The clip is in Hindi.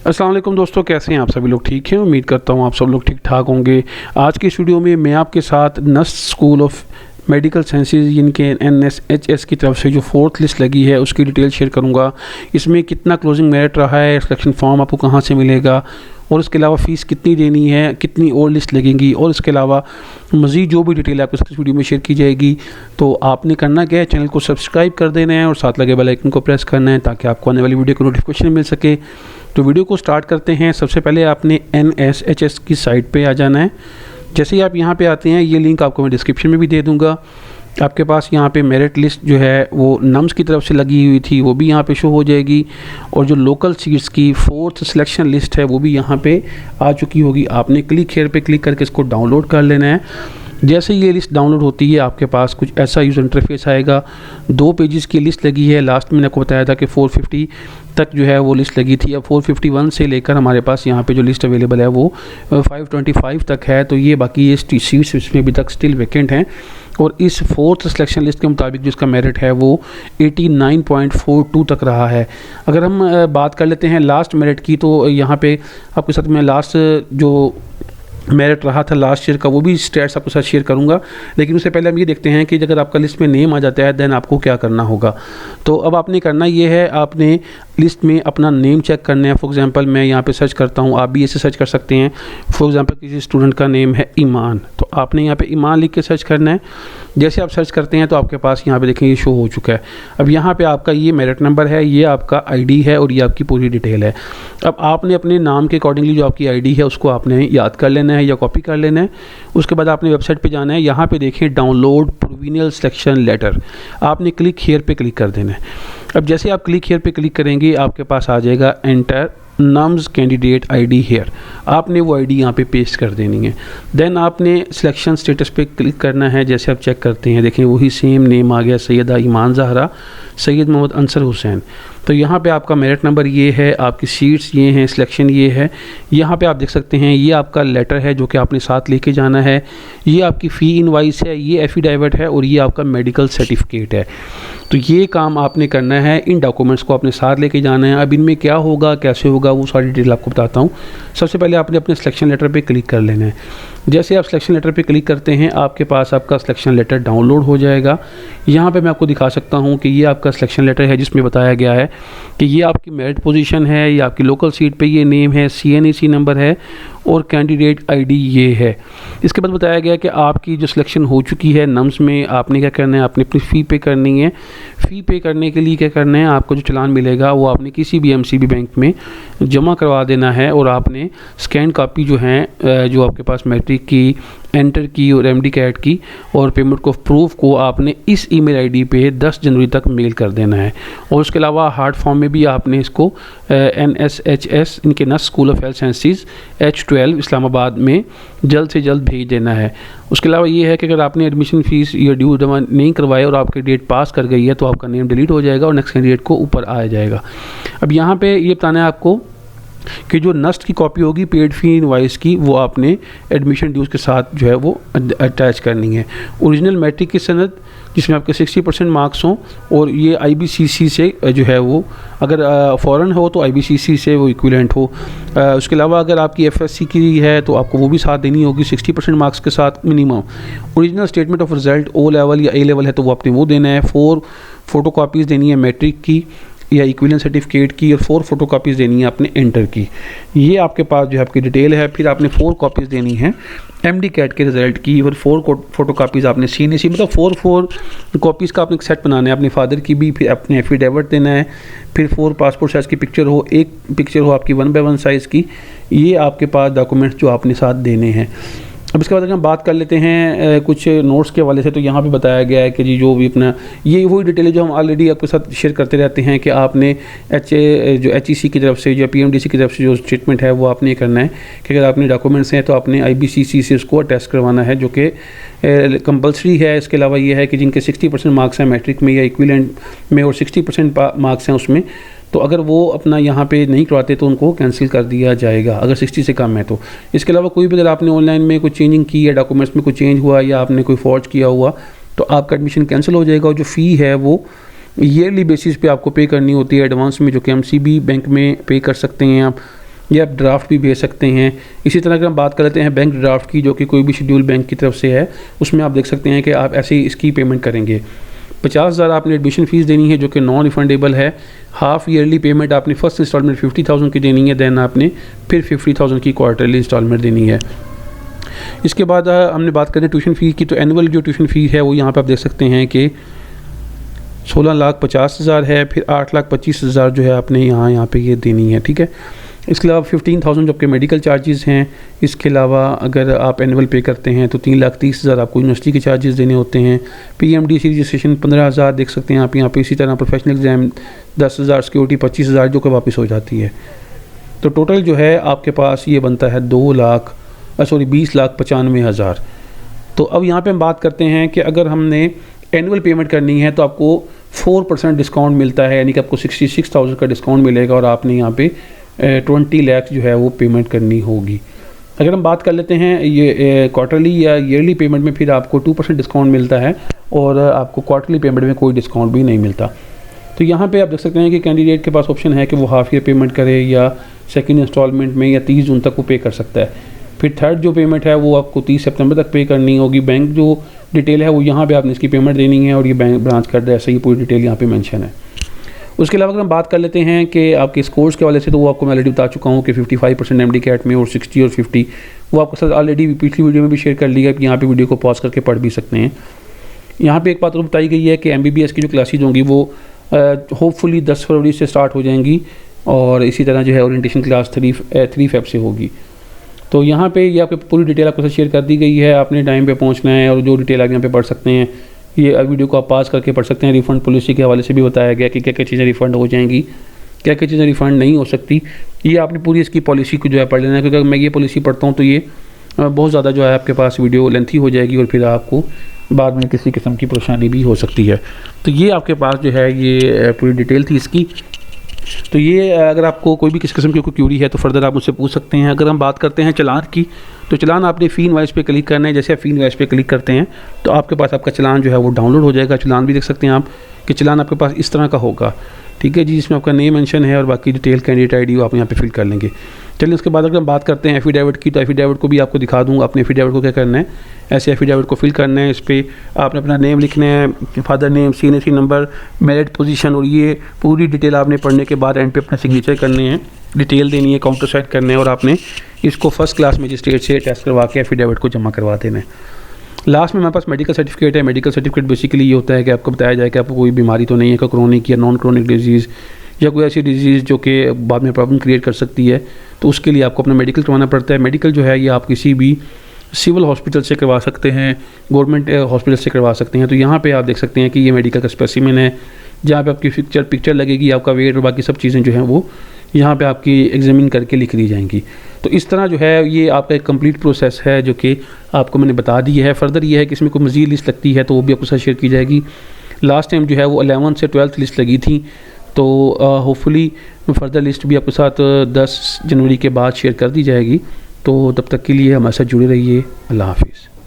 अस्सलाम वालेकुम दोस्तों, कैसे हैं आप सभी लोग? ठीक हैं, उम्मीद करता हूं आप सब लोग ठीक ठाक होंगे। आज के स्टूडियो में मैं आपके साथ NUST school of medical sciences इनके NSHS की तरफ से जो 4th लिस्ट लगी है उसकी डिटेल शेयर करूंगा। इसमें कितना क्लोजिंग मेरिट रहा है, सिलेक्शन फॉर्म आपको कहां से मिलेगा और इसके अलावा फ़ीस कितनी देनी है, कितनी और लिस्ट लगेंगी और इसके अलावा मज़ीद जो भी डिटेल आपके साथ इस वीडियो में शेयर की जाएगी। तो आपने करना क्या है, चैनल को सब्सक्राइब कर देना है और साथ लगे बेल आइकन को प्रेस करना है ताकि आपको आने वाली वीडियो को नोटिफिकेशन मिल सके। तो वीडियो को स्टार्ट करते हैं। सबसे पहले आपने NSHS की साइट पे आ जाना है। जैसे ही आप यहाँ पे आते हैं, ये लिंक आपको मैं डिस्क्रिप्शन में भी दे दूँगा। आपके पास यहाँ पे मेरिट लिस्ट जो है वो नम्स की तरफ से लगी हुई थी, वो भी यहाँ पे शो हो जाएगी और जो लोकल सीट्स की 4th सिलेक्शन लिस्ट है वो भी यहाँ पे आ चुकी होगी। आपने क्लिक हेयर पे क्लिक करके इसको डाउनलोड कर लेना है। जैसे ये लिस्ट डाउनलोड होती है आपके पास कुछ ऐसा यूज़र इंटरफेस आएगा। 2 पेजेस की लिस्ट लगी है। लास्ट में मैंने आपको बताया था कि 450 तक जो है वो लिस्ट लगी थी। अब 451 से लेकर हमारे पास यहाँ पे जो लिस्ट अवेलेबल है वो 525 तक है। तो ये बाकी ये सीट्स इसमें अभी तक स्टिल वैकेंट हैं और इस 4th सिलेक्शन लिस्ट के मुताबिक जिसका मेरिट है वो 89.42 तक रहा है। अगर हम बात कर लेते हैं लास्ट मेरिट की, तो यहाँ पे आपके साथ मैं लास्ट जो मेरिट रहा था लास्ट ईयर का वो भी स्टैट्स आपके साथ शेयर करूंगा। लेकिन उससे पहले हम ये देखते हैं कि अगर आपका लिस्ट में नेम आ जाता है देन आपको क्या करना होगा। तो अब आपने करना ये है, आपने लिस्ट में अपना नेम चेक करना है। फॉर एग्जांपल मैं यहाँ पे सर्च करता हूँ, आप भी ऐसे सर्च कर सकते हैं। फॉर एग्जांपल किसी स्टूडेंट का नेम है ईमान, तो आपने यहाँ पे ईमान लिख के सर्च करना है। जैसे आप सर्च करते हैं तो आपके पास यहाँ पे देखें ये शो हो चुका है। अब यहाँ पे आपका ये मेरिट नंबर है, ये आपका ID है और ये आपकी पूरी डिटेल है। अब आपने अपने नाम के अकॉर्डिंगली जो आपकी ID है उसको आपने याद कर लेना है या कॉपी कर लेना है। उसके बाद आपने वेबसाइट पे जाना है। यहाँ पे देखें डाउनलोड प्रोविजनल सिलेक्शन लेटर, आपने क्लिक हियर पे क्लिक कर देना है। अब जैसे आप क्लिक हियर पे क्लिक करेंगे आपके पास आ जाएगा enter NUMS candidate ID here. आपने वो ID यहाँ पे पेस्ट कर देनी है। देन आपने सिलेक्शन स्टेटस पे क्लिक करना है। जैसे आप चेक करते हैं देखें वही सेम नेम आ गया, सैयदा ईमान ज़हरा, सैयद मोहम्मद अंसर हुसैन। तो यहाँ पे आपका मेरिट नंबर ये है, आपकी सीट्स ये हैं, सिलेक्शन ये है। यहाँ पे आप देख सकते हैं ये आपका लेटर है जो कि आपने साथ लेके जाना है। ये आपकी फ़ी इनवाइस है, ये एफिडेविट है और ये आपका मेडिकल सर्टिफिकेट है। तो ये काम आपने करना है, इन डॉक्यूमेंट्स को आपने साथ लेके जाना है। अब इनमें क्या होगा कैसे होगा वो सारी डिटेल आपको बताता हूँ। सबसे पहले आपने अपने सिलेक्शन लेटर पे क्लिक कर लेना है। जैसे आप सिलेक्शन लेटर पे क्लिक करते हैं आपके पास आपका सिलेक्शन लेटर डाउनलोड हो जाएगा। यहाँ पे मैं आपको दिखा सकता हूँ कि ये आपका सिलेक्शन लेटर है जिसमें बताया गया है कि ये आपकी मेरिट पोजीशन है, ये आपकी लोकल सीट पे ये नेम है, CNAC नंबर है और कैंडिडेट ID ये है। इसके बाद बताया गया कि आपकी जो सिलेक्शन हो चुकी है नम्स में, आपने क्या करना है, आपने अपनी फ़ी पे करनी है। फ़ी पे करने के लिए क्या करना है, आपको जो चालान मिलेगा वो आपने किसी भी MCB बैंक में जमा करवा देना है और आपने स्कैन कॉपी जो है जो आपके पास मैट्रिक की, एंटर की और MD कैट की और पेमेंट ऑफ प्रूफ को आपने इस ईमेल ID पे 10 जनवरी तक मेल कर देना है। और उसके अलावा हार्ड फॉर्म में भी आपने इसको NSHS इनके NUST school of health sciences H12 Islamabad में जल्द से जल्द भेज देना है। उसके अलावा ये है कि अगर आपने एडमिशन फ़ीस या ड्यू जमा नहीं करवाए और आपकी डेट पास कर गई है तो आपका नेम डिलीट हो जाएगा और नेक्स्ट कैंडिडेट को ऊपर आ जाएगा। अब यहाँ पे ये बताना है आपको कि जो नस्ट की कॉपी होगी पेड फ़ी इनवाइस की वो आपने एडमिशन ड्यूज़ के साथ जो है वो अटैच करनी है। ओरिजिनल मैट्रिक की सनद जिसमें आपके 60% मार्क्स हों और ये IBCC से जो है वो अगर फ़ॉरेन हो तो IBCC से वो इक्विवेलेंट हो। उसके अलावा अगर आपकी FSC की है तो आपको वो भी साथ देनी होगी 60% मार्क्स के साथ minimum. Original statement of result O level या A लेवल है तो वो आपने वो देना है। 4 फ़ोटो कापीज़ देनी है मैट्रिक की या इक्विवेलेंट सर्टिफिकेट की और 4 फ़ोटो कापीज़ देनी है आपने इंटर की। ये आपके पास जो है आपकी डिटेल है। फिर आपने 4 कॉपीज़ देनी है MD कैट के रिज़ल्ट की और 4 फ़ोटो कापीज़ आपने CNAC मतलब 4 कॉपीज़ का आपने एक सेट बनाना है अपने फादर की भी। फिर अपने एफिडेविट देना है। फिर 4 पासपोर्ट साइज़ की पिक्चर हो, एक पिक्चर हो आपकी 1/1 साइज़ की। ये आपके पास डॉक्यूमेंट्स जो आपने साथ देने हैं। अब इसके बाद अगर हम बात कर लेते हैं कुछ नोट्स के हवाले से, तो यहाँ पे बताया गया है कि जी जो भी अपना ये वही डिटेल है जो हम ऑलरेडी आपके साथ शेयर करते रहते हैं कि आपने जो HEC की तरफ से या PMDC की तरफ से जो स्टेटमेंट है वो आपने करना है कि अगर आपने डॉक्यूमेंट्स हैं तो आपने IBCC से उसको अटैच करवाना है जो कि कंपलसरी है। इसके अलावा ये है कि जिनके 60% मार्क्स हैं मैट्रिक में या इक्विवेलेंट में और 60% मार्क्स हैं उसमें, तो अगर वो अपना यहाँ पे नहीं करवाते तो उनको कैंसिल कर दिया जाएगा अगर 60 से कम है तो। इसके अलावा कोई भी अगर आपने ऑनलाइन में कोई चेंजिंग की या डॉक्यूमेंट्स में कोई चेंज हुआ या आपने कोई फॉर्ज किया हुआ तो आपका एडमिशन कैंसिल हो जाएगा। और जो फ़ी है वो ईयरली बेसिस पे आपको पे करनी होती है एडवांस में, जो कि MCB बैंक में पे कर सकते हैं आप। या आप ड्राफ्ट भी भेज सकते हैं। इसी तरह अगर हम बात कर लेते हैं बैंक ड्राफ्ट की, जो कि कोई भी शेड्यूल बैंक की तरफ से है, उसमें आप देख सकते हैं कि आप ऐसे ही इसकी पेमेंट करेंगे। 50,000 आपने एडमिशन फ़ीस देनी है जो कि नॉन रिफंडेबल है। हाफ़ ईयरली पेमेंट आपने फर्स्ट इंस्टॉलमेंट 50,000 की देनी है, दैन आपने फिर 50,000 की क्वार्टरली इंस्टॉलमेंट देनी है। इसके बाद हमने बात करें ट्यूशन फ़ी की, तो एनुअल जो ट्यूशन फ़ी है वो यहाँ पर आप देख सकते हैं कि 16,50,000 है, फिर 8,25,000 जो है आपने यहाँ पे ये देनी है, ठीक है। इसके अलावा 15,000 जो आपके मेडिकल चार्जेस हैं। इसके अलावा अगर आप एनुअल पे करते हैं तो 3,30,000 आपको यूनिवर्सिटी के चार्जेस देने होते हैं। PMDC रजिस्ट्रेशन 15,000 देख सकते हैं आप यहाँ पे। इसी तरह प्रोफेशनल एग्ज़ाम 10,000, सिक्योरिटी 25,000 जो कि वापस हो जाती है। तो टोटल जो है आपके पास ये बनता है 20,95,000। तो अब यहाँ पे हम बात करते हैं कि अगर हमने एनुअल पेमेंट करनी है तो आपको 4% डिस्काउंट मिलता है, यानी कि आपको 66,000 का डिस्काउंट मिलेगा और आपने यहाँ पे 20 लाख जो है वो पेमेंट करनी होगी। अगर हम बात कर लेते हैं ये क्वार्टरली या ईयरली पेमेंट में, फिर आपको 2% डिस्काउंट मिलता है और आपको क्वार्टरली पेमेंट में कोई डिस्काउंट भी नहीं मिलता। तो यहाँ पे आप देख सकते हैं कि कैंडिडेट के पास ऑप्शन है कि वो हाफ ईयर पेमेंट करे या सेकंड इंस्टॉलमेंट में, या 30 जून तक वो पे कर सकता है। फिर थर्ड जो पेमेंट है वो आपको 30 सितंबर तक पे करनी होगी। बैंक जो डिटेल है वो यहाँ पे आपने इसकी पेमेंट देनी है और ये बैंक ब्रांच का एड्रेस है, ये पूरी डिटेल यहाँ पे मेंशन है। उसके अलावा अगर हम बात कर लेते हैं कि आपके स्कोर्स के वाले से, तो वो आपको मैं ऑलरेडी बता चुका हूँ कि 55% MD-CAT में और 60 और 50 वो आपके साथ ऑलरेडी पिछली वीडियो में भी शेयर कर लिया। यहाँ पे वीडियो को पॉज करके पढ़ भी सकते हैं। यहाँ पे एक बात और बताई गई है कि MBBS की जो क्लासेज होंगी वो होपफुली 10 फरवरी से स्टार्ट हो जाएंगी और इसी तरह जो है ओरिएंटेशन क्लास 3 फेब से होगी। तो यहाँ पे ये आपकी पूरी डिटेल आपके साथ शेयर कर दी गई है। आपने टाइम पे पहुँचना है और जो डिटेल आप यहाँ पे पढ़ सकते हैं, ये वीडियो को आप पास करके पढ़ सकते हैं। रिफ़ंड पॉलिसी के हवाले से भी बताया गया कि क्या क्या चीज़ें रिफ़ंड हो जाएंगी, क्या क्या चीज़ें रिफ़ंड नहीं हो सकती। ये आपने पूरी इसकी पॉलिसी को जो है पढ़ लेना है, क्योंकि अगर मैं ये पॉलिसी पढ़ता हूँ तो ये बहुत ज़्यादा जो है आपके पास वीडियो लेंथी हो जाएगी और फिर आपको बाद में किसी किस्म की परेशानी भी हो सकती है। तो ये आपके पास जो है ये पूरी डिटेल थी इसकी। तो ये अगर आपको कोई भी किस किस्म की कोई क्यूरी है तो फर्दर आप मुझसे पूछ सकते हैं। अगर हम बात करते हैं चलान की, तो चलान आपने फ़ी इनवॉइस पे क्लिक करना है। जैसे आप फ़ी इनवॉइस पे क्लिक करते हैं तो आपके पास आपका चलान जो है वो डाउनलोड हो जाएगा। चलान भी देख सकते हैं आप कि चलान आपके पास इस तरह का होगा, ठीक है जी, जिसमें आपका नेम मेंशन है और बाकी डिटेल कैंडिडेट आईडी वो आप यहाँ पे फिल कर लेंगे। चलिए उसके बाद अगर हम बात करते हैं एफिडेविट की, तो एफिडेविट को भी आपको दिखा दूँगा। अपने एफिडेविट को क्या करना है, ऐसे एफिडेविट को फिल करना है। इस पर आपने अपना नेम लिखना है, father name, CNC number, married position, और ये पूरी डिटेल आपने पढ़ने के बाद एंड पे अपना सिग्नेचर करने हैं, डिटेल देनी है, काउंटर साइन करना है और आपने इसको फर्स्ट क्लास मजिस्ट्रेट से टेस्ट करवा के एफिडेविट को जमा करवा देना है। लास्ट में हमारे पास मेडिकल सर्टिफिकेट है। मेडिकल सर्टिफिकेट बेसिकली ये होता है कि आपको बताया जाए कि आपको कोई बीमारी तो नहीं है, कोई क्रोनिक या नॉन क्रोनिक डिजीज़ या कोई ऐसी डिजीज़ जो कि बाद में प्रॉब्लम क्रिएट कर सकती है, तो उसके लिए आपको अपना मेडिकल करवाना पड़ता है। मेडिकल जो है ये आप किसी भी सिविल हॉस्पिटल से करवा सकते हैं, गवर्नमेंट हॉस्पिटल से करवा सकते हैं। तो यहाँ पे आप देख सकते हैं कि ये मेडिकल का स्पेसिमेन है, जहाँ पे आपकी पिक्चर लगेगी, आपका वेट और बाकी सब चीज़ें जो हैं वो यहाँ पे आपकी एग्जामिन करके लिख दी जाएंगी। तो इस तरह जो है ये आपका एक कंप्लीट प्रोसेस है जो कि आपको मैंने बता दी है। फर्दर ये है कि इसमें कोई मज़ीद लिस्ट लगती है तो वो भी आपके साथ शेयर की जाएगी। लास्ट टाइम जो है वो 11 से 12 लिस्ट लगी थी, तो होपफुली फर्दर लिस्ट भी आपके साथ 10 जनवरी के बाद शेयर कर दी जाएगी। तो तब तक के लिए हमारे साथ जुड़े रहिए। अल्लाह हाफिज़।